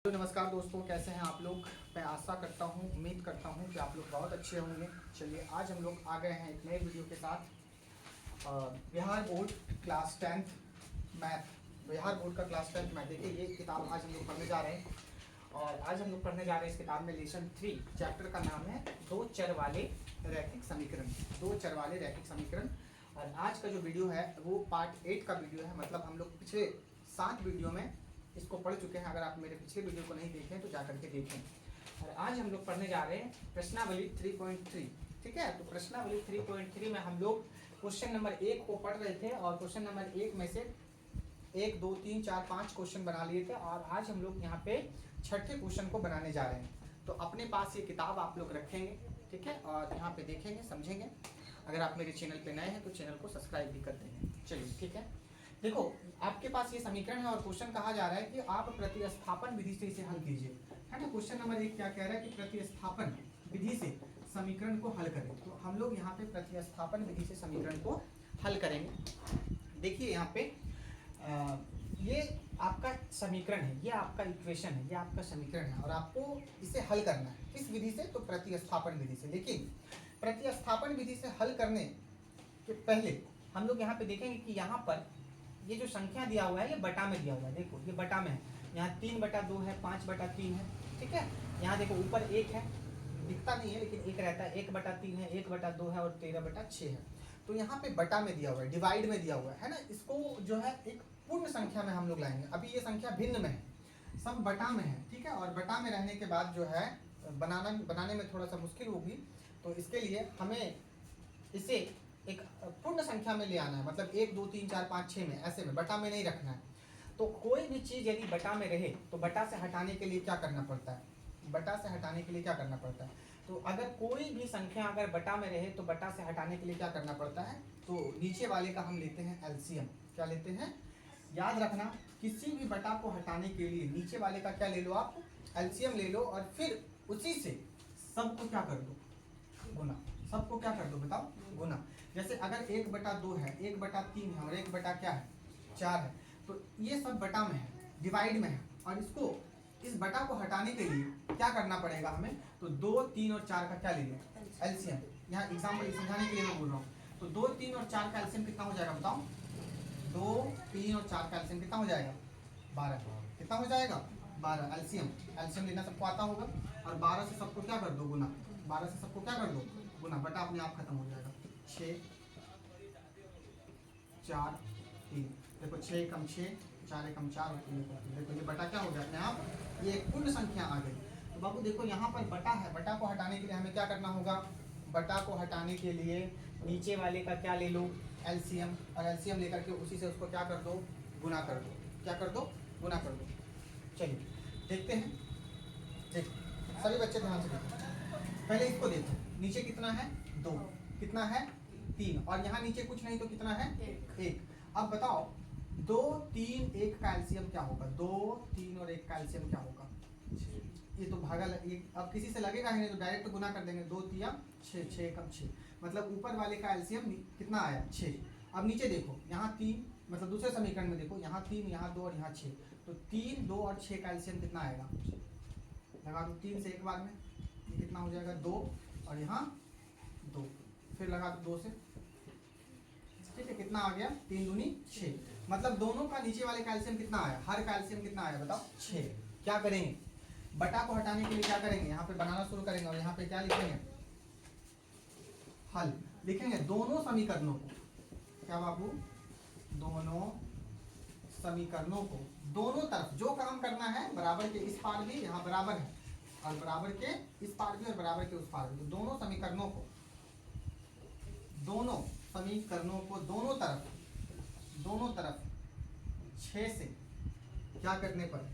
Hello नमस्कार दोस्तों, कैसे हैं आप लोग। मैं आशा करता हूँ, उम्मीद करता हूँ कि आप लोग बहुत अच्छे होंगे। चलिए आज हम लोग आ गए हैं एक नए वीडियो के साथ। Bihar board class 10th math, Bihar board का क्लास 10th मैथ। देखिए ये किताब आज हम लोग पढ़ने जा रहे हैं और आज हम लोग पढ़ने जा रहे हैं इस किताब में लेसन 3 चैप्टर का नाम है दो चर वाले रैखिक समीकरण। दो चर वाले रैखिक समीकरण। और आज का जो वीडियो है वो पार्ट 8 का वीडियो है। मतलब हम लोग पिछले 7 वीडियो में इसको पढ़ चुके हैं। अगर आप मेरे पिछले वीडियो को नहीं देखें तो जा करके देखें। और आज हम लोग पढ़ने जा रहे हैं प्रश्नावली 3.3। ठीक है, तो प्रश्नावली 3.3 में हम लोग क्वेश्चन नंबर 1 को पढ़ रहे थे और क्वेश्चन नंबर 1 में से 1 2 3 4 5 क्वेश्चन बना लिए थे। और आज हम लोग यहाँ पे छठे क्वेश्चन को बनाने जा रहे हैं। तो अपने पास ये किताब आप लोग रखेंगे, ठीक है, और यहाँ पे देखेंगे, समझेंगे। अगर आप मेरे चैनल पे नए हैं तो चैनल को सब्सक्राइब भी कर देंगे। चलिए ठीक है, देखो आपके पास ये समीकरण है और क्वेश्चन कहा जा रहा है कि आप प्रतिस्थापन विधि से इसे हल कीजिए। है ना, क्वेश्चन नंबर 1 क्या कह रहा है कि प्रतिस्थापन विधि से समीकरण को हल करें। तो हम लोग यहाँ पे प्रतिस्थापन विधि से समीकरण को हल करेंगे। देखिए यहाँ पे ये आपका समीकरण है, ये आपका इक्वेशन है, ये आपका समीकरण है और आपको इसे हल करना है। किस विधि से? तो प्रतिस्थापन विधि से। लेकिन प्रतिस्थापन विधि से हल करने के पहले हम लोग यहाँ पे देखेंगे कि यहाँ पर ये जो संख्या दिया हुआ है ये बटा में दिया हुआ है। देखो ये बटा में है, यहाँ 3/2 है, 5/3 है। ठीक है, यहाँ देखो ऊपर 1 है, दिखता नहीं है लेकिन 1 रहता है, 1/3 है, 1/2 है और 13/6 है। तो यहाँ पे बटा में दिया हुआ है, डिवाइड में दिया हुआ है ना। इसको जो है एक पूर्ण संख्या में हम लोग लाएंगे। अभी ये संख्या भिन्न में है, सब बटा में है। ठीक है, और बटा में रहने के बाद जो है बनाने में थोड़ा सा मुश्किल होगी। तो इसके लिए हमें इसे एक पूर्ण संख्या में ले आना है। मतलब 1 2 3 4 5 6 में, ऐसे में, बटा में नहीं रखना है। तो कोई भी चीज़ यदि बटा में रहे तो बटा से हटाने के लिए क्या करना पड़ता है? बटा से हटाने के लिए क्या करना पड़ता है? तो अगर कोई भी संख्या अगर बटा में रहे तो बटा से हटाने के लिए क्या करना पड़ता है? तो नीचे वाले का हम लेते हैं एलसीएम। क्या लेते हैं? याद रखना, किसी भी बटा को हटाने के लिए नीचे वाले का क्या ले लो आप? एलसीएम ले लो और फिर उसी से सबको क्या कर दो? गुना। सबको क्या कर दो बताओ? गुना। जैसे अगर 1/2 है, 1/3 है और 1 क्या है? 4 है। तो ये सब बटा में है, डिवाइड में है। और इसको, इस बटा को हटाने के लिए क्या करना पड़ेगा हमें? तो 2 3 और 4 का क्या ले लो? एलसीएम। यहाँ एग्जाम्पल समझाने के लिए मैं बोल रहा हूँ। तो 2 3 और 4 का एलसीएम कितना हो जाएगा बताओ? 2 3 और 4 का एलसीएम कितना हो जाएगा? 12। कितना हो जाएगा? 12 एलसीएम। एलसीएम लेना सबको आता होगा। और 12 से सबको क्या कर दो? गुना। 12 से सबको क्या कर दो? गुना। बटा अपने आप खत्म हो जाएगा। 6 4 3। देखो 6 कम 6, 4 कम 4 और 3 कम 3। देखो ये बटा क्या हो गया अपने आप? ये एक पूर्ण संख्या आ गई। तो बाबू देखो यहाँ पर बटा है, बटा को हटाने के लिए हमें क्या करना होगा? बटा को हटाने के लिए नीचे वाले का क्या ले लो? एलसीएम। और एलसीएम लेकर के उसी से उसको क्या कर दो? गुना कर दो। क्या कर दो? गुना कर दो। चलिए देखते हैं। देखो सभी बच्चे ध्यान से देखो, पहले इसको देखो। नीचे कितना है? 2। कितना है? 3। और यहाँ नीचे कुछ नहीं तो कितना है? 1। अब बताओ 2 3 1 का एलसीएम क्या होगा? 2 3 और 1 का एलसीएम क्या होगा? 6। ये तो भागा ये अब किसी से लगेगा ही नहीं, तो डायरेक्ट गुना कर देंगे। 2 3 6, 6 कम 6। मतलब ऊपर वाले का एलसीएम कितना आया? 6। अब नीचे देखो, यहाँ 3, मतलब दूसरे समीकरण में देखो, यहाँ 3, यहाँ 2 और यहाँ 6। तो 3 2 और 6 का एलसीएम कितना आएगा? लगा दो 3 से एक बार में, ये कितना हो जाएगा? 2 और यहाँ 2। फिर लगा दो 2 से। ठीक है, कितना आ गया? 3 दूनी 6। मतलब दोनों का नीचे वाले कैल्शियम कितना आया? हर कैल्शियम कितना आया बताओ? 6। क्या करेंगे? बटा को हटाने के लिए क्या करेंगे? यहाँ पे बनाना शुरू करेंगे और यहाँ पे क्या लिखेंगे? हल लिखेंगे दोनों समीकरणों को। क्या बाबू? दोनों समीकरणों को दोनों तरफ जो काम करना है, बराबर के इस पार भी, यहाँ बराबर है, और बराबर के इस पार भी और बराबर के उस पार भी, तो दोनों समीकरणों को, दोनों समीकरणों को दोनों तरफ 6 से क्या करने पर?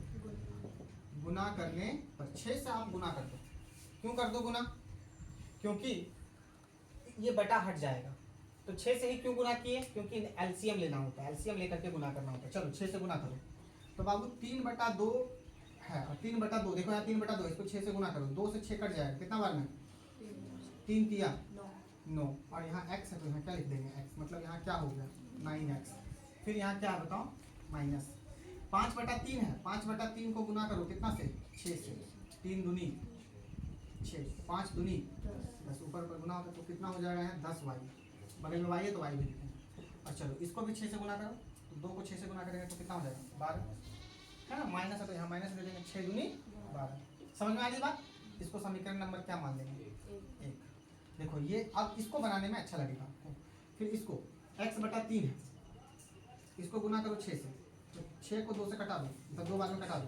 गुना करने पर। 6 से आप गुना कर दो। क्यों कर दो गुना? क्योंकि ये बटा हट जाएगा। तो 6 से ही क्यों गुना किए? क्योंकि एलसीएम लेना होता है, एलसीएम लेकर के गुना करना होता है। चलो 6 से गुना करो। तो बाबू 3/2 है और 3/2, देखो यहाँ 3/2, इसको 6 से गुना करो। 2 से 6 कट जाएगा, कितना बार में? 3 तिया 9। और यहाँ x है तो यहाँ क्या लिख देंगे? x। मतलब यहाँ क्या हो गया? 9x। फिर यहाँ क्या है बताओ? माइनस। 5/3 है, 5/3 को गुना करो कितना से, 6 से, 3 दूनी 6, 5 दूनी 10, ऊपर ऊपर गुना होगा तो कितना हो जाएगा यहाँ 10y, बगल में y है तो y भी लिखेंगे। और चलो इसको भी 6 से गुना करो, तो 2 को 6 से गुना करेंगे तो कितना हो जाएगा 12, है ना, माइनस है तो यहाँ माइनस दे देंगे, 6 दूनी 12। समझ में आ गई बात। इसको समीकरण नंबर क्या मान लेंगे, 1। देखो ये अब इसको बनाने में अच्छा लगेगा आपको। फिर इसको x/3 है, इसको गुना करो 6 से, तो 6 को 2 से कटा दो, तो 2 बाद में कटा दो,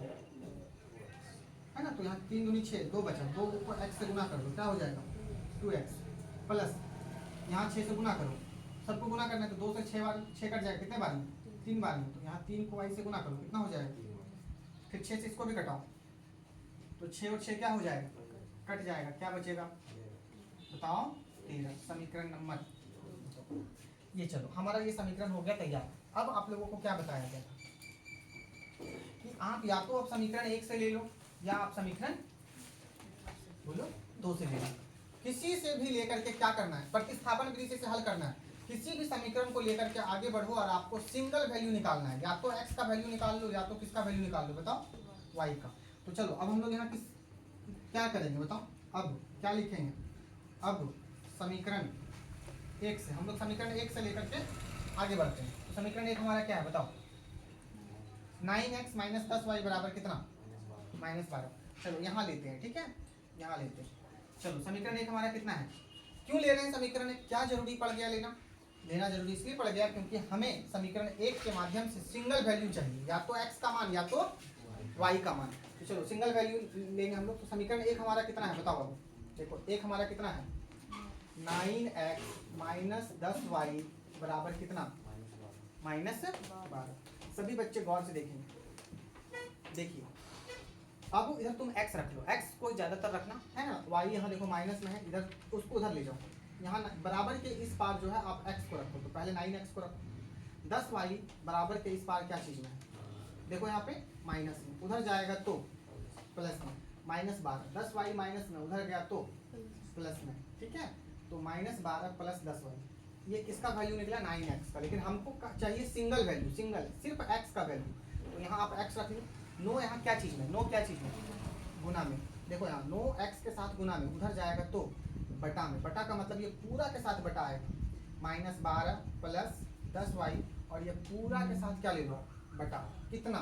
है ना, तो यहाँ 3 दूनी 6, 2 बचा, 2 को x से गुना कर दो, क्या हो जाएगा 2x, प्लस यहाँ 6 से गुना करो, सबको गुना करना है तो 2 से 6 बार 6 कट जाएगा, कितने बार में 3 बार में, तो यहाँ 3 को y से गुना करो, कितना हो जाएगा, फिर 6 से इसको भी कटाओ, तो 6 और 6 क्या हो जाएगा, कट जाएगा, क्या बचेगा बताओ 13, समीकरण नंबर ये। चलो हमारा ये समीकरण हो गया तैयार। अब आप लोगों को क्या बताया गया था कि आप या तो आप समीकरण 1 से ले लो या आप समीकरण बोलो 2 से ले लो, किसी से भी लेकर के क्या करना है, प्रतिस्थापन विधि से हल करना है। किसी भी समीकरण को लेकर के आगे बढ़ो और आपको सिंगल वैल्यू निकालना है, या तो x का वैल्यू निकाल लो या तो किसका वैल्यू निकाल लो, बताओ y का। तो चलो अब हम लोग यहाँ किस क्या करेंगे बताओ, अब क्या लिखेंगे, अब समीकरण 1 से हम लोग समीकरण 1 से लेकर के आगे बढ़ते हैं। तो समीकरण 1 हमारा क्या है बताओ, 9x - 10y बराबर कितना, -12। चलो यहाँ लेते हैं, ठीक है, यहाँ लेते हैं। चलो समीकरण 1 हमारा कितना है, क्यों ले रहे हैं समीकरण 1, क्या जरूरी पड़ गया लेना, लेना जरूरी इसलिए पड़ गया क्योंकि हमें समीकरण 1 के माध्यम से सिंगल वैल्यू चाहिए, या तो x का मान या तो y का मान। तो चलो सिंगल वैल्यू लेंगे हम लोग। तो समीकरण 1 हमारा कितना है बताओ, अब देखो 1 हमारा कितना है, 9x - 10y बराबर कितना, -12। सभी बच्चे गौर से देखेंगे, देखिए अब इधर तुम x रख लो, x को ज़्यादातर रखना है ना, y यहाँ देखो माइनस में है, इधर उसको उधर ले जाओ, यहाँ बराबर के इस पार जो है आप x को रखो, तो पहले 9x को रखो, 10y बराबर के इस पार क्या चीज़ में है, देखो यहाँ पे माइनस में, उधर जाएगा तो प्लस में, -12, 10y माइनस में, उधर गया तो प्लस में, ठीक है, तो -12 + 10y, ये किसका वैल्यू निकला 9x का, लेकिन हमको चाहिए सिंगल वैल्यू, सिंगल सिर्फ x का वैल्यू, तो यहाँ आप x रख लो। नो यहाँ क्या चीज़ में, नो क्या चीज़ में, गुना में, देखो यहाँ नो x के साथ गुना में, उधर जाएगा तो बटा में, बटा का मतलब ये पूरा के साथ बटा आएगा, -12 + 10y, और ये पूरा के साथ क्या ले लो बटा, कितना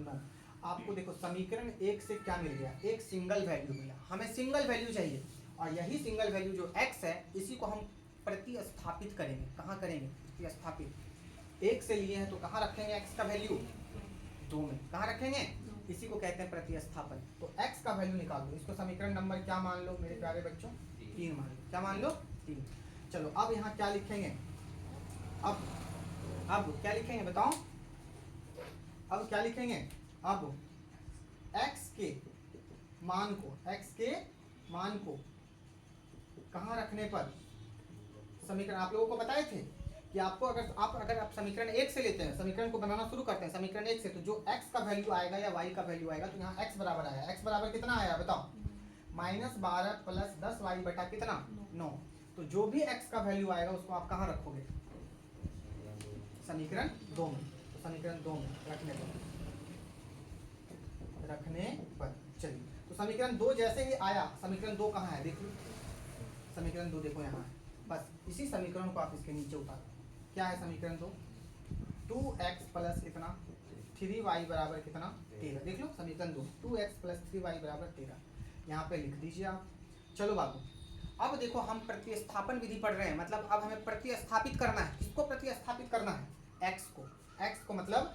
9। आपको देखो समीकरण 1 से क्या मिल गया, एक सिंगल वैल्यू मिला, हमें सिंगल वैल्यू चाहिए, और यही सिंगल वैल्यू जो x है इसी को हम प्रतिस्थापित करेंगे, कहाँ करेंगे प्रतिस्थापित, 1 से लिए हैं तो कहाँ रखेंगे x का वैल्यू 2 में, कहाँ रखेंगे, इसी को कहते हैं प्रतिस्थापन। तो x का वैल्यू निकाल दो, इसको समीकरण नंबर क्या मान लो मेरे प्यारे बच्चों, 3 मान लो, क्या मान लो 3। चलो अब यहाँ क्या लिखेंगे, अब क्या लिखेंगे बताओ, अब क्या लिखेंगे, अब x के मान को कहाँ रखने पर, समीकरण आप लोगों को बताए थे कि आपको अगर आप समीकरण 1 से लेते हैं, समीकरण को बनाना शुरू करते हैं समीकरण 1 से, तो जो x का वैल्यू आएगा या y का वैल्यू आएगा, तो यहाँ x बराबर आया, x बराबर कितना आया बताओ, -12 + 10y बटा कितना 9। तो जो भी x का वैल्यू आएगा उसको आप कहाँ रखोगे, समीकरण 2 में, तो समीकरण 2 में रखने पर चलिए, तो समीकरण 2 जैसे ही आया, समीकरण 2 कहाँ है देख लो, समीकरण 2 देखो यहाँ है, बस इसी समीकरण को आप इसके नीचे उतारो, क्या है समीकरण 2, 2x + कितना 3y बराबर कितना 13, देख लो समीकरण 2, 2x + 3y बराबर 13, यहाँ पे लिख दीजिए आप। चलो बाबू अब देखो हम प्रतिस्थापन विधि पढ़ रहे हैं, मतलब अब हमें प्रतिस्थापित करना है, किसको प्रतिस्थापित करना है, x को मतलब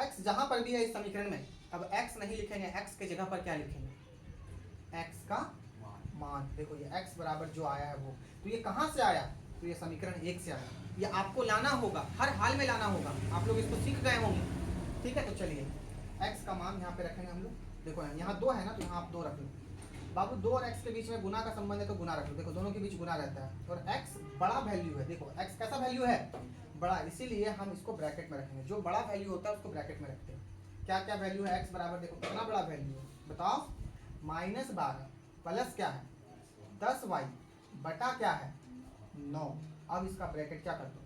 x जहाँ पर भी है इस समीकरण में, अब x नहीं लिखेंगे, x के जगह पर क्या लिखेंगे, x का मान, देखो ये x बराबर जो आया है वो, तो ये कहाँ से आया, तो ये समीकरण 1 से आया, ये आपको लाना होगा, हर हाल में लाना होगा, आप लोग इसको सीख गए होंगे, ठीक है। तो चलिए x का मान यहाँ पे रखेंगे हम लोग, देखो यहाँ 2 है ना, तो यहाँ आप 2 रख लो बाबू, 2 और x के बीच में गुना का संबंध है तो गुना रख लो, देखो दोनों के बीच गुना रहता है, और x बड़ा वैल्यू है, देखो x कैसा वैल्यू है बड़ा, इसीलिए हम इसको ब्रैकेट में रखेंगे, जो बड़ा वैल्यू होता है उसको ब्रैकेट में रखते हैं। क्या क्या वैल्यू है x बराबर, देखो कितना बड़ा वैल्यू है बताओ, -12 प्लस क्या है 10y बटा क्या है 9, अब इसका ब्रैकेट क्या कर दो,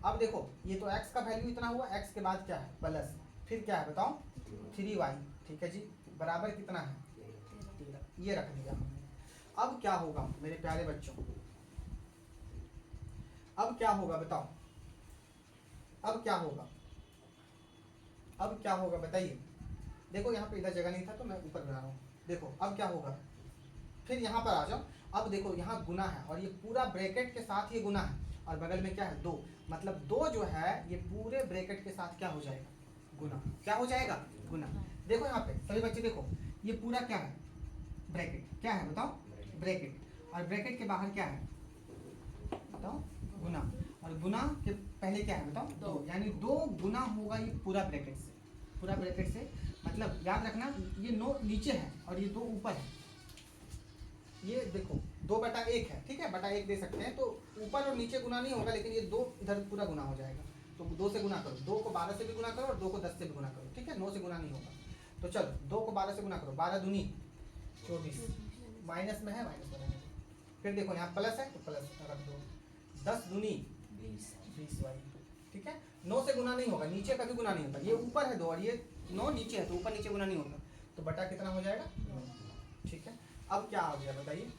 अब देखो ये तो x का वैल्यू इतना हुआ, x के बाद क्या है प्लस, फिर क्या है बताओ 3y, ठीक है जी, बराबर कितना है 13, ये रख दिया हमने। अब क्या होगा मेरे प्यारे बच्चों, अब क्या होगा बताओ, अब क्या होगा, अब क्या होगा बताइए। देखो यहाँ पे इधर जगह नहीं था तो मैं ऊपर बना रहा हूँ। देखो अब क्या होगा, फिर यहाँ पर आ जाओ। अब देखो यहाँ गुना है और ये पूरा ब्रैकेट के साथ ये गुना है, और बगल में क्या है 2, मतलब 2 जो है ये पूरे ब्रैकेट के साथ क्या हो जाएगा गुना, क्या हो जाएगा गुना। देखो यहाँ पे सभी बच्चे देखो, ये पूरा क्या है ब्रैकेट, क्या है बताओ ब्रैकेट, और ब्रैकेट के बाहर क्या है बताओ गुना, और गुना के पहले क्या है बताओ 2, यानी 2 गुना होगा ये पूरा ब्रैकेट से, पूरा ब्रैकेट से। मतलब याद रखना ये 9 नीचे है और ये 2 ऊपर है। ये देखो 2/1 है, ठीक है, बटा 1 दे सकते हैं, तो ऊपर और नीचे गुना नहीं होगा, लेकिन ये 2 इधर पूरा गुना हो जाएगा। तो 2 से गुना करो, 2 को 12 से भी गुना करो और 2 को 10 से भी गुना करो, ठीक है, 9 से गुना नहीं होगा। तो चलो 2 को 12 से गुना करो, 12 दूनी 24, माइनस में है माइनस बनाने दो, फिर देखो यहाँ प्लस है तो प्लस रख दो, 10 दूनी 20 वाई, ठीक है। 9 से गुना नहीं होगा, नीचे कभी गुना नहीं होता, ये ऊपर है 2 और ये 9 नीचे है, तो ऊपर नीचे गुना नहीं होता, तो बटा कितना हो जाएगा 9, ठीक है। अब क्या आ गया बताइए,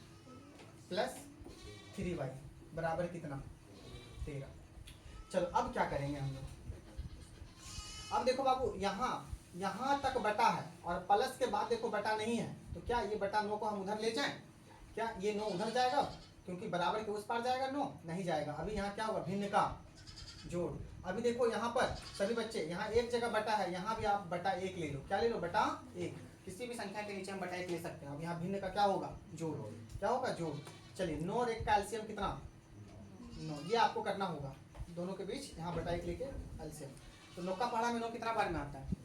प्लस 3y बराबर कितना 13। चलो अब क्या करेंगे हम लोग, अब देखो बाबू यहाँ तक बटा है और प्लस के बाद देखो बटा नहीं है, तो क्या ये बटा 9 को हम उधर ले जाएं, क्या ये 9 उधर जाएगा, क्योंकि बराबर के उस पार जाएगा 9 नहीं जाएगा। अभी यहाँ क्या होगा भिन्न का जोड़। अभी देखो यहाँ पर सभी बच्चे, यहाँ एक जगह बटा है, यहाँ भी आप बटा 1 ले लो, क्या ले लो बटा 1, किसी भी संख्या के नीचे हम बटा 1 ले सकते हैं। अब यहाँ भिन्न का क्या होगा जोड़, क्या होगा जोड़। चलिए 9 और 1 का एलसीएम कितना 9, ये आपको करना होगा दोनों के बीच, यहाँ बटा 1 लेके एलसीएम। तो 9 का पहाड़ा में 9 कितना बार में आता है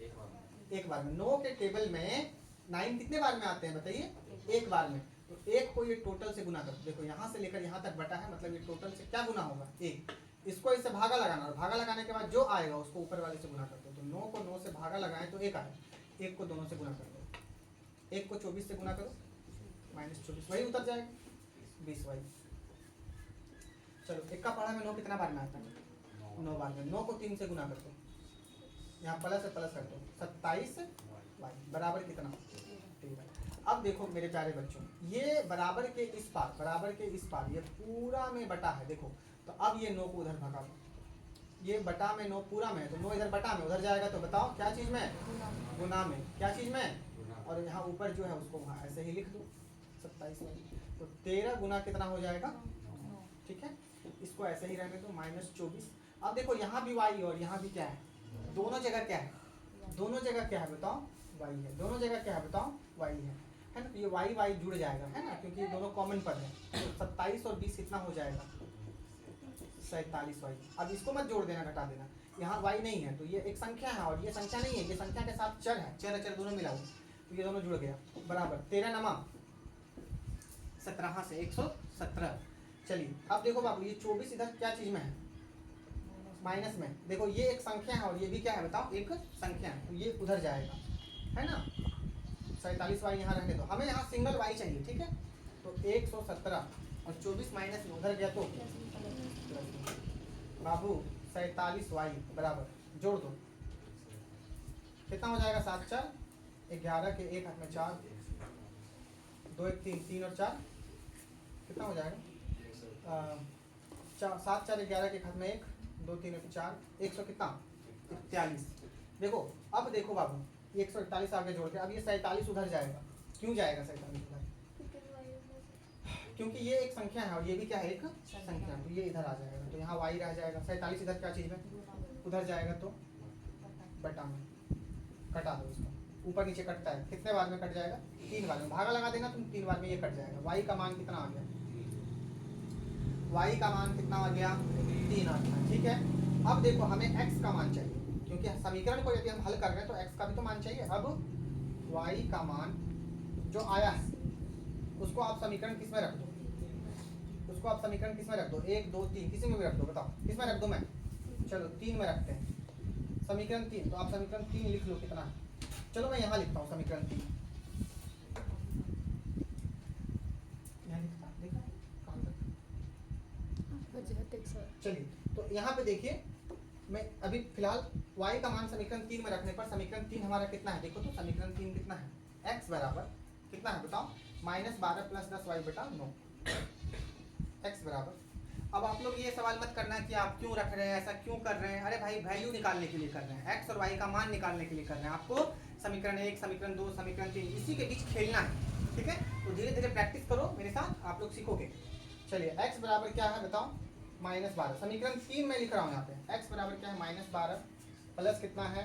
एक बार में। 9 के टेबल में 9 कितने बार में आते हैं बताइए एक बार में, तो 1 को ये टोटल से गुना करो। देखो यहाँ से लेकर यहाँ तक बटा है, मतलब ये टोटल से क्या गुना होगा 1, इसको इससे भागा लगाना, और भागा लगाने के बाद जो आएगा उसको ऊपर वाले से गुना कर दो। तो 9 को 9 से भागा लगाएं तो 1 आए, 1 को दोनों से गुना कर दो, 1 को 24 से गुना करो -24, वही उतर जाएगा 20 वाई। चलो 1 का पहाड़ा में 9 कितना बार में आता है 9 बार में, 9 को 3 से गुना कर दो, यहाँ प्लस से प्लस कर दो, 27 वाई बराबर कितना 13। अब देखो मेरे प्यारे बच्चों, ये बराबर के इस पार, बराबर के इस पार ये पूरा में बटा है, देखो तो अब ये 9 को उधर भगा दो, ये बटा में 9 पूरा में है, तो 9 इधर बटा में उधर जाएगा, तो बताओ क्या चीज़ में गुना में, क्या चीज़ में, और यहाँ ऊपर जो है उसको वहाँ ऐसे ही लिख दो 27 वाई। तो 13 गुना कितना हो जाएगा, ठीक है, इसको ऐसे ही रहने दो -24। अब देखो यहाँ भी वाई और यहाँ भी क्या है, दोनों जगह क्या है, दोनों जगह क्या है बताओ वाई है, दोनों जगह क्या है बताओ वाई है ना। तो ये वाई वाई जुड़ जाएगा है ना, क्योंकि ये दोनों कॉमन पद है। तो 27 और 20 कितना हो जाएगा 47 वाई। अब इसको मत जोड़ देना घटा देना, यहाँ वाई नहीं है तो ये एक संख्या है और ये संख्या नहीं है, ये संख्या के साथ चर है, चर चर दोनों मिला हुआ, तो ये दोनों जुड़ गया बराबर 13 नमा 17 से 117। चलिए अब देखो बाबू ये 24 इधर क्या चीज़ में है माइनस में, देखो ये एक संख्या है और ये भी क्या है बताओ एक संख्या है, तो ये उधर जाएगा है ना। 47 वाई यहाँ रहने दो, हमें यहाँ सिंगल वाई चाहिए, ठीक है। तो 117 और 24 माइनस में उधर गया तो बाबू 47 वाई बराबर जोड़ दो, कितना हो जाएगा 7 4 11 के 1 हाथ में 4 2 1 3 3 और 4 कितना हो जाएगा 7 4 11 के हाथ में 1 2 3 और 4 100 कितना 41। देखो अब देखो बाबू 141 आगे जोड़ के, अब ये 47 उधर जाएगा, क्यों जाएगा 47 उधर, क्योंकि ये एक संख्या है और ये भी क्या है एक संख्या, तो ये इधर आ जाएगा, तो यहाँ वाई रह जाएगा। 47 इधर क्या चीज़ में उधर जाएगा, तो बटा में कटा दो इसको, ऊपर नीचे कटता है, कितने बार में कट जाएगा 3 बार में, भागा लगा देना तुम 3 बार में ये कट जाएगा। वाई का मान कितना आ गया, वाई का मान कितना आ गया 3 आ गया, ठीक है। अब देखो हमें x का मान चाहिए, क्योंकि समीकरण को यदि हम हल कर रहे हैं तो x का भी तो मान चाहिए। अब y का मान जो आया है उसको आप समीकरण किस में रख दो, उसको आप समीकरण किस में रख दो 1 2 3 किसी में भी रख दो, बताओ किस में रख दो मैं, चलो 3 में रखते हैं समीकरण 3, तो आप समीकरण 3 लिख लो कितना है, चलो मैं यहाँ लिखता हूँ समीकरण 3, यहाँ लिखता देखा कहाँ तक, चलिए तो तो यहाँ पे देखिए मैं अभी फिलहाल y का मान समीकरण 3 में रखने पर समीकरण 3 हमारा कितना है, देखो तो समीकरण 3 कितना है, x बराबर कितना है बताओ, -12 + 10y/9 x बराबर। अब आप लोग ये सवाल मत करना कि आप क्यों रख रहे हैं, ऐसा क्यों कर रहे हैं, अरे भाई वैल्यू निकालने के लिए कर रहे हैं, x और y का मान निकालने के लिए कर रहे हैं। आपको समीकरण 1, समीकरण 2, समीकरण 3 इसी के बीच खेलना है, ठीक है। तो धीरे धीरे प्रैक्टिस करो मेरे साथ, आप लोग सीखोगे। चलिए x बराबर क्या है बताओ, -12। समीकरण 3 में लिख रहा हूँ यहाँ पे, x बराबर क्या है, -12 प्लस कितना है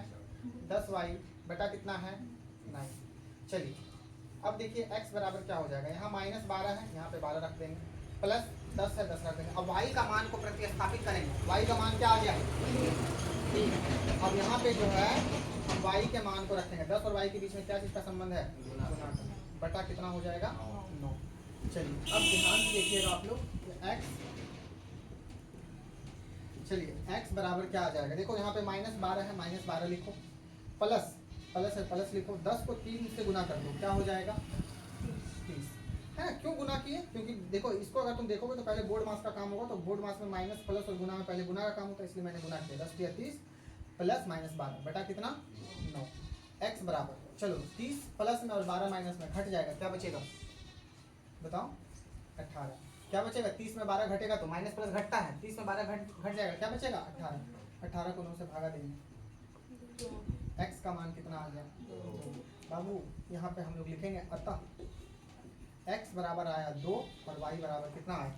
10y बटा कितना है 9। चलिए अब देखिए x बराबर क्या हो जाएगा, यहाँ -12 है, यहाँ पे 12 रख देंगे, प्लस 10 है 10 रख देंगे। अब y का मान को प्रतिस्थापित करेंगे, y का मान क्या आ गया, अब यहाँ पे जो है हम y के मान को रखेंगे, 10 और y के बीच में क्या चीज का संबंध है, बटा कितना हो जाएगा 9। चलिए अब ध्यान से देखिएगा आप लोग, x, चलिए x बराबर क्या आ जाएगा, देखो यहाँ पे -12 है, -12 लिखो, प्लस प्लस है प्लस लिखो, 10 को 3 से गुना कर दो, क्या हो जाएगा 30 है ना। क्यों गुना किए, क्योंकि देखो इसको अगर तुम देखोगे तो पहले बोर्ड मास का काम होगा, तो बोर्ड मास में माइनस प्लस और गुना में पहले गुना का काम होता है, इसलिए मैंने गुना किया, 10 × 30 प्लस -12 बटा कितना 9। x बराबर, चलो 30 प्लस में और 12 माइनस में घट जाएगा, क्या बचेगा बताओ 18। क्या बचेगा, 30 में 12 घटेगा तो माइनस प्लस घटता है, 30 में 12 घट जाएगा, क्या बचेगा 18। 18 को 9 से भागा देंगे, x का मान कितना आ गया, बाबू यहाँ पे हम लोग लिखेंगे अतः x बराबर आया 2 और y बराबर कितना आया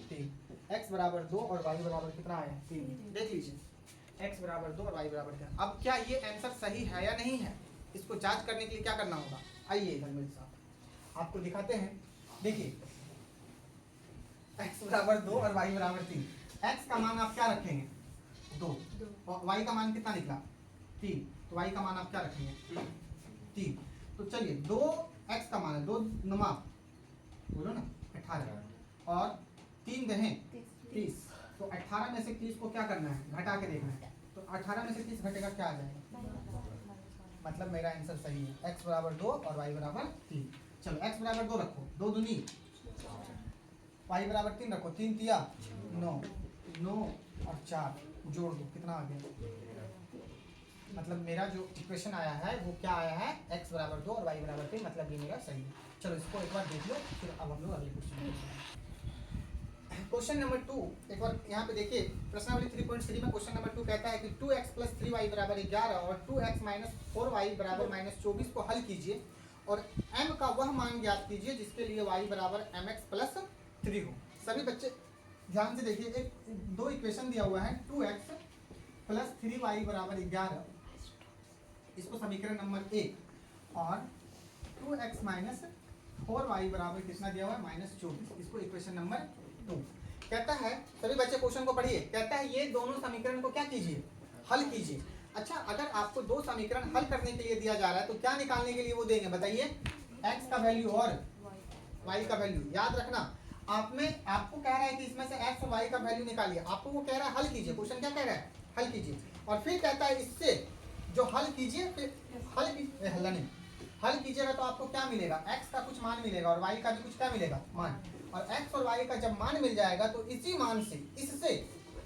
3। x बराबर 2 और y बराबर कितना आया 3। देख लीजिए x बराबर 2 और y बराबर क्या। अब क्या ये आंसर सही है या नहीं है, इसको जांच करने के लिए क्या करना होगा, आइए इधर मेरे साथ आपको दिखाते हैं। देखिए x बराबर 2 और y बराबर 3, x का मान आप क्या रखेंगे 2 और y का मान कितना निकला 3, तो y का मान आप क्या रखेंगे 3। तो चलिए 2x का मान है 2 नुमा बोलो ना 18 और 3 दहें 30, तो 18 में से 30 को क्या करना है घटा के देखना है, तो 18 में से 30 घटेगा क्या आ जाएगा, मतलब मेरा आंसर सही है, x बराबर 2 और y बराबर 3। चलो x बराबर 2 रखो, 2 दूनी y बराबर 3 रखो, 3 तिया 9, 9 और 4 जोड़ दो कितना आ गया, मतलब मेरा जो इक्वेशन आया है वो क्या आया है, x बराबर 2 और y बराबर 3, मतलब ये मेरा सही है। चलो इसको एक बार देख लो, फिर अब हम लोग अगले क्वेश्चन नंबर 2, एक बार यहाँ पे देखिए प्रश्नावली 3.3 में क्वेश्चन नंबर 2 कहता है कि 2x + 3y बराबर 11 और 2x - 4y बराबर -24 को हल कीजिए और m का वह मान ज्ञात कीजिए जिसके लिए y बराबर mx + 3 हो। सभी बच्चे ध्यान से देखिए, एक दो इक्वेशन दिया हुआ है, 2x + 3y बराबर 11, इसको समीकरण नंबर 1, और 2x - 4y बराबर कितना दिया हुआ है -24, इसको इक्वेशन नंबर 2 कहता है। सभी बच्चे क्वेश्चन को पढ़िए, कहता है ये दोनों समीकरण को क्या कीजिए, हल कीजिए। अच्छा, अगर आपको दो समीकरण हल करने के लिए दिया जा रहा है तो क्या निकालने के लिए वो देंगे बताइए, x का वैल्यू और y का वैल्यू। याद रखना आपको कह रहा है कि इसमें से x और y का वैल्यू निकालिए, आपको वो कह रहा है हल कीजिए, क्वेश्चन क्या कह रहा है हल कीजिए, और फिर कहता है इससे जो हल कीजिए, फिर हल कीजिएगा तो आपको क्या मिलेगा, x का कुछ मान मिलेगा और y का भी कुछ क्या मिलेगा मान, और x और y का जब मान मिल जाएगा तो इसी मान से इससे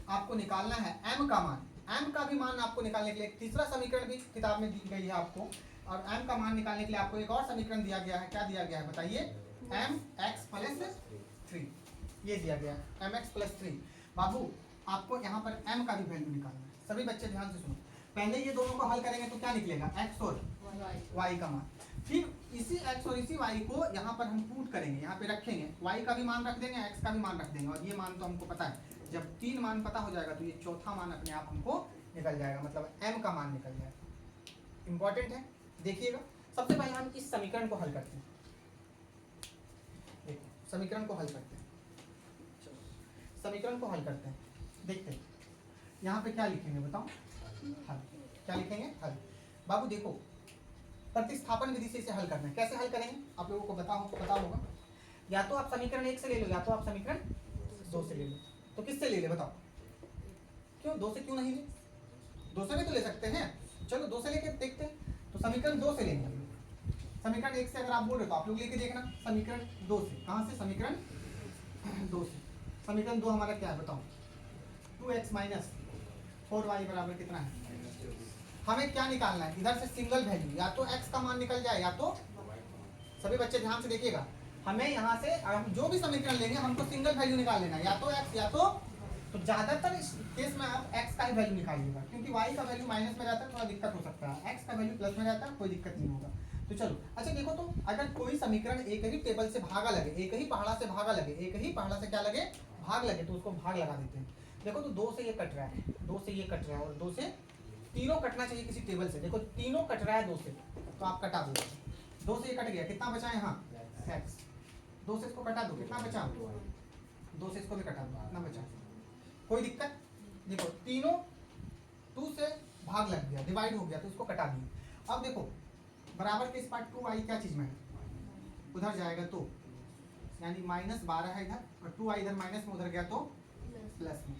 आपको निकालना है m का मान। m का भी मान आपको निकालने के लिए तीसरा समीकरण भी किताब में दी गई है आपको, और m का मान निकालने के लिए आपको एक और समीकरण दिया गया है, क्या दिया गया है बताइए, mx + 3, ये दिया गया है mx + 3। बाबू आपको यहाँ पर m का भी वैल्यू निकालना है, सभी बच्चे ध्यान से सुनो। पहले ये दोनों को हल करेंगे तो क्या निकलेगा, x और y का मान, फिर इसी x और इसी y को यहाँ पर हम पुट करेंगे, यहाँ पे रखेंगे, y का भी मान रख देंगे, x का भी मान रख देंगे, और ये मान तो हमको पता है, जब 3 मान पता हो जाएगा तो ये चौथा मान अपने आप हमको निकल जाएगा, मतलब m का मान निकल जाएगा। इंपॉर्टेंट है, देखिएगा। सबसे पहले हम इस समीकरण को हल करते हैं, देखो समीकरण को हल करते हैं, चलो समीकरण को हल करते हैं, देखते हैं यहाँ पे क्या लिखेंगे बताओ, हल, क्या लिखेंगे हल। बाबू देखो प्रतिस्थापन विधि से इसे हल करना है, कैसे हल करेंगे आप लोगों को पता होगा, या तो आप समीकरण 1 से ले लो या तो आप समीकरण 2 से ले लो। तो किससे ले ले बताओ, क्यों 2 से क्यों नहीं ले, 2 से भी तो ले सकते हैं, चलो 2 से लेके देखते हैं। तो समीकरण 2 से लेंगे, समीकरण 1 से अगर आप बोल रहे हो तो आप लोग लेके देखना, समीकरण 2 से, कहाँ से, समीकरण 2 से। समीकरण 2 हमारा क्या है बताओ, 2x माइनस 4y बराबर कितना है। हमें क्या निकालना है, इधर से सिंगल वैल्यू, या तो x का मान निकल जाए या तो, सभी बच्चे ध्यान से देखिएगा, हमें यहाँ से हम जो भी समीकरण लेंगे हमको सिंगल वैल्यू निकाल लेना है, या तो x या तो ज्यादातर इस केस में आप x का ही वैल्यू निकालिएगा, क्योंकि y का वैल्यू माइनस में रहता है थोड़ा दिक्कत हो सकता है, x का वैल्यू प्लस में रहता है कोई दिक्कत नहीं होगा। तो चलो अच्छा देखो, तो अगर कोई समीकरण एक ही टेबल से भागा लगे, एक ही पहाड़ा से भागा लगे, एक ही पहाड़ा से क्या लगे, भाग लगे, तो उसको भाग लगा देते हैं। देखो तो 2 से ये कट रहा है, 2 से ये कट रहा है, और 2 से तीनों कटना चाहिए किसी टेबल से, देखो तीनों कट रहा है 2 से, तो आप कटा दो, 2 से ये कट गया, कितना बचा यहाँ x, 2 से इसको कटा दो, कितना बचा, 2 से इसको भी कटा दो, कितना बचा, कोई दिक्कत। देखो तीनों 2 से भाग लग गया, डिवाइड हो गया, तो इसको कटा दिए। अब देखो बराबर के इस पार्ट 2y क्या चीज में है, उधर जाएगा तो, यानी -12 है इधर, और 2y इधर माइनस में उधर गया तो प्लस में।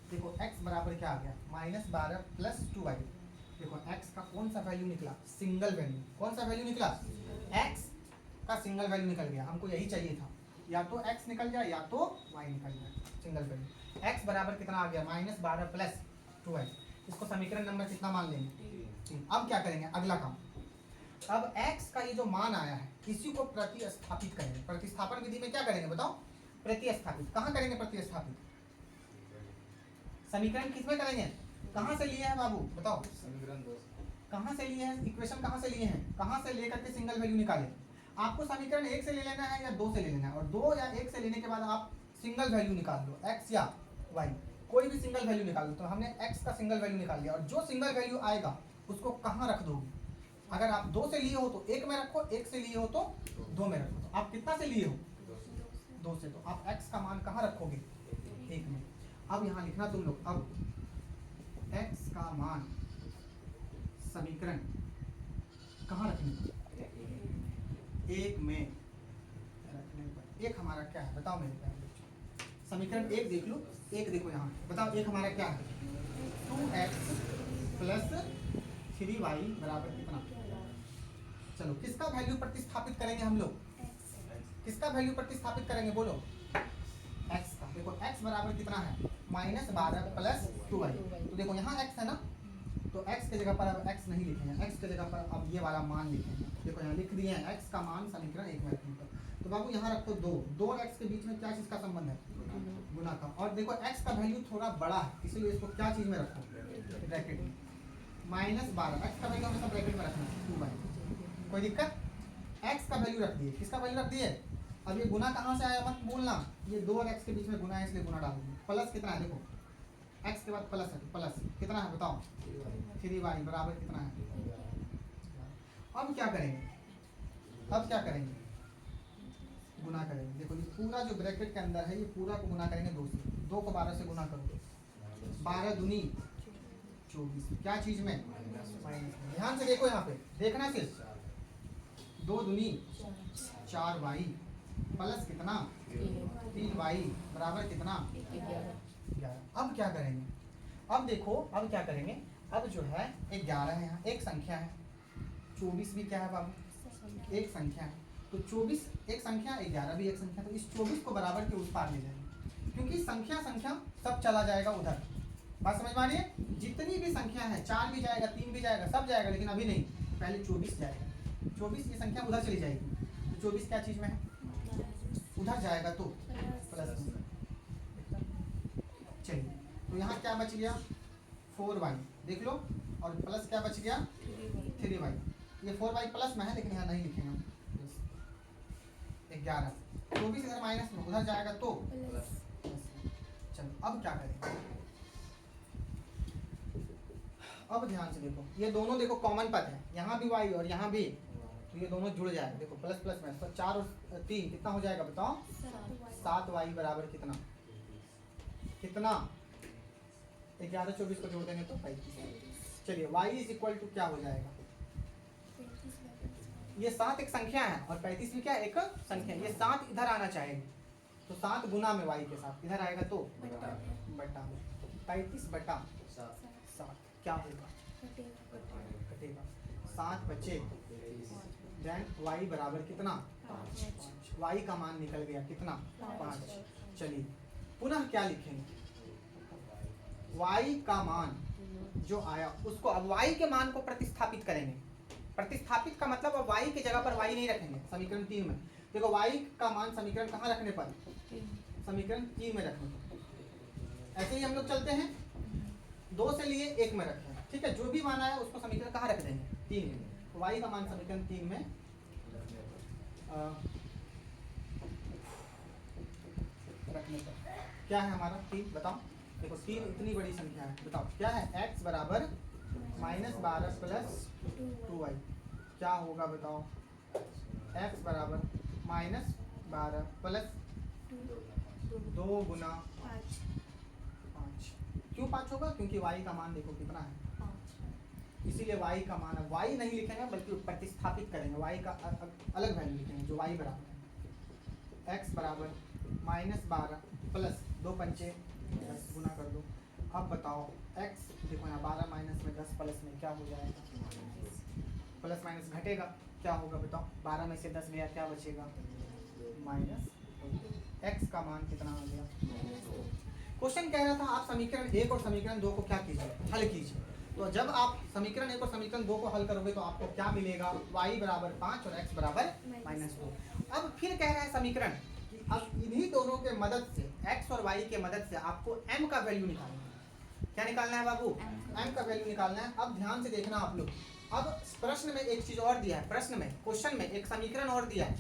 देखो x बराबर क्या आ गया, -12 प्लस 2y। देखो x का कौन सा वैल्यू निकला, सिंगल वैल्यू, कौन सा वैल्यू निकला, x का सिंगल वैल्यू निकल गया, हमको यही चाहिए था, या तो x निकल जाए या तो y निकल जाए, सिंगल वैल्यू। x बराबर कितना आ गया, -12 प्लस 2y, इसको समीकरण नंबर कितना मान लेंगे। अब क्या करेंगे, अगला काम, अब x का ये जो मान आया है इसी को प्रतिस्थापित करेंगे। प्रतिस्थापन विधि में क्या करेंगे बताओ, प्रतिस्थापित, कहाँ करेंगे प्रतिस्थापित, समीकरण किसमें करेंगे, कहाँ से लिए हैं बाबू बताओ, समीकरण 2 कहाँ से लिए हैं, इक्वेशन कहाँ से लिए हैं, कहाँ से लेकर के सिंगल वैल्यू निकाले। आपको समीकरण 1 से ले लेना है या 2 से ले लेना है, और 2 या 1 से लेने के बाद आप सिंगल वैल्यू निकाल लो, x या y, कोई भी सिंगल वैल्यू निकाल लो। तो हमने x का सिंगल वैल्यू निकाल लिया, और जो सिंगल वैल्यू आएगा उसको कहाँ रख दोगे, अगर आप 2 से लिए हो तो 1 में रखो, 1 से लिए हो तो 2 में रखो। तो आप कितना से लिए हो, 2 से, तो आप x का मान कहाँ रखोगे, 1 में। अब यहाँ लिखना तुम लोग, अब x का मान समीकरण कहाँ रखने, 1 में रखने पर, 1 हमारा क्या है बताओ मेरे प्यारे बच्चों, समीकरण 1 देख लो, 1 देखो यहाँ बताओ, 1 हमारा क्या है, 2x प्लस 3y बराबर कितना। चलो किसका वैल्यू प्रतिस्थापित करेंगे हम लोग, किसका वैल्यू प्रतिस्थापित करेंगे बोलो, x का। देखो x बराबर कितना है, -12 प्लस 2y, तो देखो यहाँ x है ना, तो x के जगह पर अब x नहीं लिखेंगे, x के जगह पर अब ये वाला मान लिखेंगे। देखो यहाँ लिख दिए हैं x का मान समीकरण 1 में रखने पर, तो बाबू यहाँ रखो 2 x के बीच में क्या चीज का संबंध है, गुना का। और देखो x का वैल्यू थोड़ा बड़ा है, इसलिए इसको क्या चीज में रखो, ब्रैकेट में, -12, x का वैल्यू हमेशा ब्रैकेट में रखना है, 2y, कोई दिक्कत। x का वैल्यू रख दिए, किसका वैल्यू रख दिए, अब ये गुना कहाँ से आया मत बोलना, ये 2 और x के बीच में गुना है इसलिए गुना डाल दूंगी। प्लस कितना है, देखो x के बाद प्लस है, प्लस कितना है बताओ, 3y बराबर कितना है। अब क्या करेंगे, अब क्या करेंगे, गुना करेंगे। देखो ये पूरा जो ब्रैकेट के अंदर है ये पूरा को गुना करेंगे 2 से, 2 को 12 से गुना करो, 12 दूनी 24, क्या चीज में, ध्यान से देखो यहाँ पे देखना सिर्फ, 2 दूनी 4y प्लस कितना 3y बराबर कितना 11। अब क्या करेंगे, अब देखो अब क्या करेंगे, अब जो है 11 है यहाँ, एक संख्या है, 24 भी क्या है बाबू, एक संख्या है, तो 24 एक संख्या, 11 भी एक संख्या, तो इस 24 को बराबर के उस पार ले जाएंगे, क्योंकि संख्या संख्या सब चला जाएगा उधर, बात समझ में आ रही है, जितनी भी संख्या है 4 भी जाएगा, 3 भी जाएगा, सब जाएगा, लेकिन अभी नहीं, पहले 24 जाएगा, 24 ये संख्या उधर चली जाएगी, तो 24 क्या चीज में है, उधर जाएगा तो प्लस में। चलिए तो यहाँ क्या बच गया 4y, देख लो, और प्लस क्या बच गया 3y, ये 4y प्लस में है लेकिन यहाँ नहीं लिखेंगे, 11, 24 इधर माइनस में उधर जाएगा तो प्लस। चलो अब क्या करें, अब ध्यान से देखो, ये दोनों देखो कॉमन पद है, यहाँ भी y और यहाँ भी, तो ये दोनों जुड़ जाएगा, देखो प्लस प्लस में, तो 4 और 3 कितना हो जाएगा बताओ, 7y बराबर कितना, कितना 11 24 को जोड़ देंगे तो 35। चलिए y इज इक्वल टू क्या हो जाएगा, ये 7 एक संख्या है और 35 भी क्या एक संख्या है, ये 7 इधर आना चाहिए, तो 7 गुना में y के साथ इधर आएगा तो बटा 35 बटा 7 क्या होगा, कटेगा, 7 बचे, देन y बराबर कितना 5, y का मान निकल गया कितना 5। चलिए पुनः क्या लिखेंगे, y का मान जो आया उसको अब y के मान को प्रतिस्थापित करेंगे। प्रतिस्थापित का मतलब अब y की जगह पर y नहीं रखेंगे समीकरण 3 में। देखो y का मान समीकरण कहाँ रखने पर, समीकरण 3 में रखने पर। ऐसे ही हम लोग चलते हैं, 2 से लिए 1 में रखें, ठीक है। जो भी मान आया उसको समीकरण कहाँ रख देंगे, 3 में। तो y का मान समीकरण 3 में रखने पर क्या है हमारा 3, बताओ। देखो 3 इतनी बड़ी संख्या है, बताओ क्या है। x बराबर -12 प्लस 2y क्या होगा बताओ। x बराबर -12 प्लस 2 गुना 5। क्यों 5 होगा, क्योंकि y का मान देखो कितना है, इसीलिए y का मान है। y नहीं लिखेंगे बल्कि प्रतिस्थापित करेंगे, y का अलग वैल्यू लिखेंगे जो y बराबर है। x बराबर -12 प्लस 2 पंचे 10 गुना कर दो। अब बताओ x देखो यहाँ 12 माइनस में 10 प्लस में क्या हो जाएगा, प्लस माइनस घटेगा, क्या होगा बताओ। 12 में से 10 गया क्या बचेगा, माइनस। x का मान कितना आ गया। क्वेश्चन कह रहा था आप समीकरण 1 और समीकरण 2 को क्या कीजिए, हल कीजिए। तो जब आप समीकरण 1 और समीकरण 2 को हल करोगे तो आपको क्या मिलेगा, y बराबर 5 और x बराबर -2। अब फिर कह रहा है समीकरण कि अब इन्हीं दोनों के मदद से, x और y के मदद से आपको m का वैल्यू निकालना है। क्या निकालना है बाबू, m का वैल्यू निकालना है। अब ध्यान से देखना आप लोग, अब प्रश्न में एक चीज और दिया है, प्रश्न में क्वेश्चन में एक समीकरण और दिया है,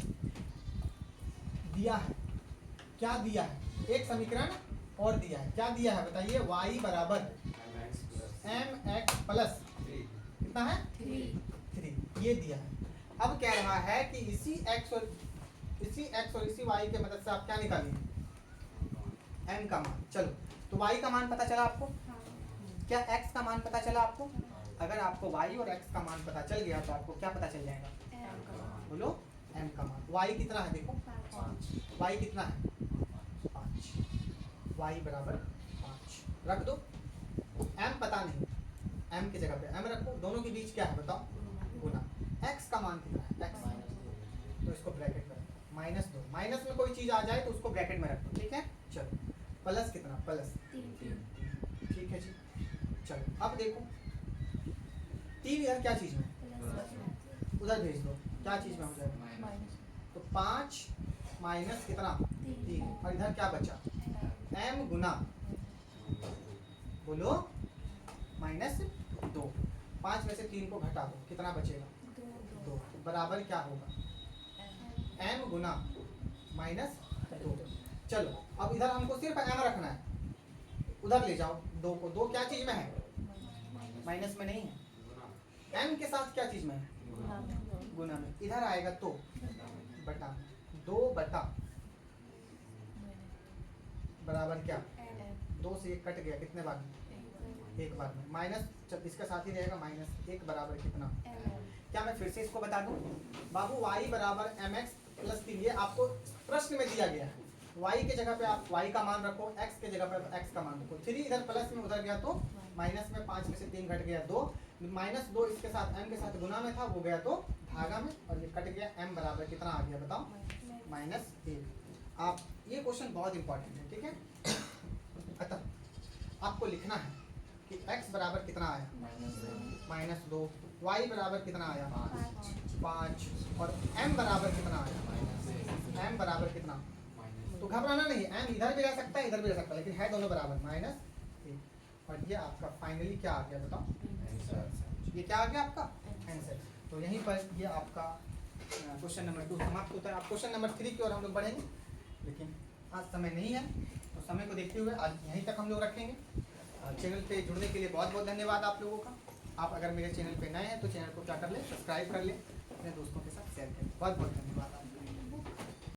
क्या दिया है, एक समीकरण और दिया है। क्या दिया है बताइए, y बराबर mx प्लस कितना है 3, ये दिया है। अब कह रहा है कि इसी x और इसी y के मदद से आप क्या निकालेंगे, m का मान। चलो तो y का मान पता चला आपको, क्या x का मान पता चला आपको। अगर आपको y और x का मान पता चल गया तो आपको क्या पता चल जाएगा, बोलो m का मान। y कितना है देखो, y कितना है 5, y बराबर 5 रख दो। m पता नहीं, m की जगह पे m रखो। दोनों के बीच क्या है बताओ, गुना। x का मान कितना है, x तो इसको ब्रैकेट में रखो, -2। माइनस में कोई चीज आ जाए तो उसको ब्रैकेट में रखो, ठीक है। चलो प्लस कितना, प्लस 3, ठीक है जी। चलो अब देखो 3 इधर क्या चीज में, उधर भेज दो, क्या चीज में हो जाएगा, तो 5 माइनस कितना 3, और इधर क्या बचा m गुना, बोलो -2। 5 में से 3 को घटा दो, कितना बचेगा 2, बराबर क्या होगा m गुना -2। चलो अब इधर हमको सिर्फ m रखना है, उधर ले जाओ 2 को। 2 क्या चीज में है, माइनस में नहीं है, m के साथ क्या चीज में है, गुना में। इधर आएगा तो बटा 2 बटा बराबर क्या, 2 से 1 कट गया, कितने बार में, एक बार में। माइनस इसका साथ ही रहेगा -1 बराबर कितना। क्या मैं फिर से इसको बता दूं बाबू, y बराबर mx प्लस 3, ये आपको प्रश्न में दिया गया है। y के जगह पे आप y का मान रखो, x के जगह पे x का मान रखो। 3 इधर प्लस में उधर गया तो माइनस में, 5 में से 3 घट गया 2, -2 इसके साथ m के साथ गुना में था, वो गया तो भागा में, और ये कट गया। m बराबर कितना आ गया बताओ, -1। आप ये क्वेश्चन बहुत इंपॉर्टेंट है, ठीक है। अतः आपको लिखना है कि x बराबर कितना आया, -2, y बराबर कितना आया 5, और m बराबर कितना आया, m बराबर कितना। तो घबराना नहीं, m इधर भी रह सकता है इधर भी रह सकता है, लेकिन है दोनों बराबर -1। और ये आपका फाइनली क्या आ गया बताओ, ये क्या आ गया आपका आंसर। तो यहीं पर ये आपका क्वेश्चन नंबर 2 समाप्त होता है। आप क्वेश्चन नंबर 3 की ओर हम लोग बढ़ेंगे, लेकिन आज समय नहीं है, तो समय को देखते हुए आज यहीं तक हम लोग रखेंगे। चैनल पे जुड़ने के लिए बहुत बहुत धन्यवाद आप लोगों का। आप अगर मेरे चैनल पे नए हैं तो चैनल को क्या कर लें, सब्सक्राइब कर लें, अपने दोस्तों के साथ शेयर करें। बहुत बहुत धन्यवाद आप।